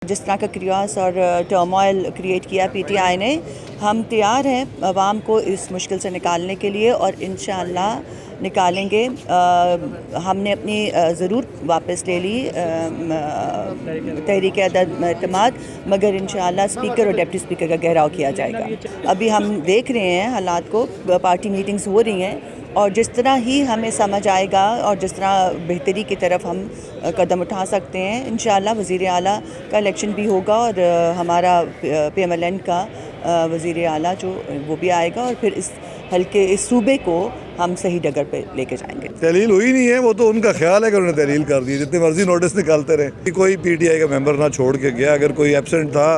जिस तरह का क्रियास और टर्मोइल क्रिएट किया पीटीआई ने, हम तैयार हैं अवाम को इस मुश्किल से निकालने के लिए और इंशाअल्लाह निकालेंगे। हमने अपनी ज़रूर वापस ले ली तहरीक एतमाद, मगर इंशाअल्लाह स्पीकर और डिप्टी स्पीकर का घेराव किया जाएगा। अभी हम देख रहे हैं हालात को, पार्टी मीटिंग्स हो रही हैं और जिस तरह ही हमें समझ आएगा और जिस तरह बेहतरी की तरफ हम कदम उठा सकते हैं, इंशाअल्लाह वज़ीर आला का इलेक्शन भी होगा और हमारा PMLN का वज़ीर आला जो वो भी आएगा और फिर इस हल्के इस सूबे को हम सही डगर पे लेके जाएंगे। तहलील हुई नहीं है, वो तो उनका ख्याल है कि उन्होंने तहलील कर दी, जितने मर्जी नोटिस निकालते रहे। कोई PTI का मेंबर ना छोड़ के गया, अगर कोई एब्सेंट था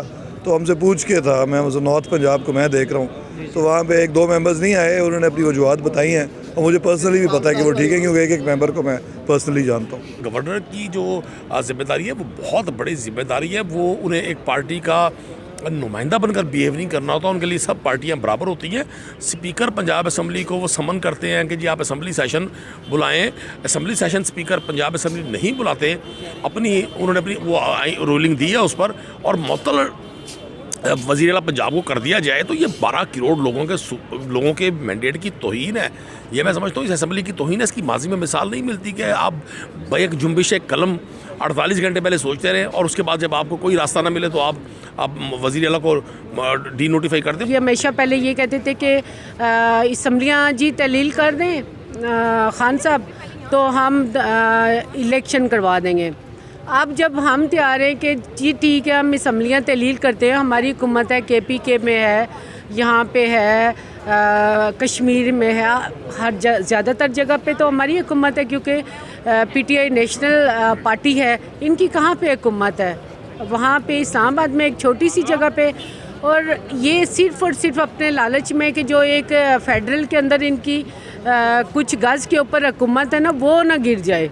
तो हमसे पूछ के था। मैं नॉर्थ पंजाब को मैं देख रहा हूँ तो वहाँ पे 1-2 मेंबर्स नहीं आए, उन्होंने अपनी वजूहत बताई हैं और मुझे पर्सनली भी पता है कि वो ठीक है, क्योंकि एक मेंबर को मैं पर्सनली जानता हूँ। गवर्नर की जो जिम्मेदारी है वो बहुत बड़ी जिम्मेदारी है। वो उन्हें एक पार्टी का नुमाइंदा बनकर बिहेव नहीं करना होता, उनके लिए सब पार्टियां बराबर होती हैं। स्पीकर पंजाब असम्बली को वो समन करते हैं कि जी आप असम्बली सेशन बुलाएं। Assembly session speaker Punjab assembly नहीं बुलाते। उन्होंने अपनी वो रूलिंग दी है उस पर और मुअत्तल वज़ीर आला पंजाब को कर दिया जाए तो ये 12 करोड़ लोगों के मैंडेट की तौहीन है। ये मैं समझता हूँ इस असम्बली की तौहीन है। इसकी माजी में मिसाल नहीं मिलती कि आप एक जुम्बिश कलम 48 घंटे पहले सोचते रहें और उसके बाद जब आपको कोई रास्ता ना मिले तो आप वज़ीर आला को डी नोटिफाई कर दें। ये हमेशा पहले ये कहते थे कि असम्बलियाँ जी तहलील कर दें खान साहब तो हम इलेक्शन करवा देंगे। अब जब हम तैयार हैं कि जी ठीक है हम असम्बलियाँ तहलील करते हैं, हमारी हुकूमत है KPK में है, यहाँ पे है कश्मीर में है, हर ज़्यादातर जगह पे तो हमारी हुकूमत है क्योंकि PTI नेशनल पार्टी है। इनकी कहाँ पे हुकूमत है? वहाँ पे इस्लामाबाद में एक छोटी सी जगह पे। और ये सिर्फ़ और सिर्फ अपने लालच में कि जो एक फेडरल के अंदर इनकी कुछ गज़ के ऊपर हुकूमत है ना, वो ना गिर जाए।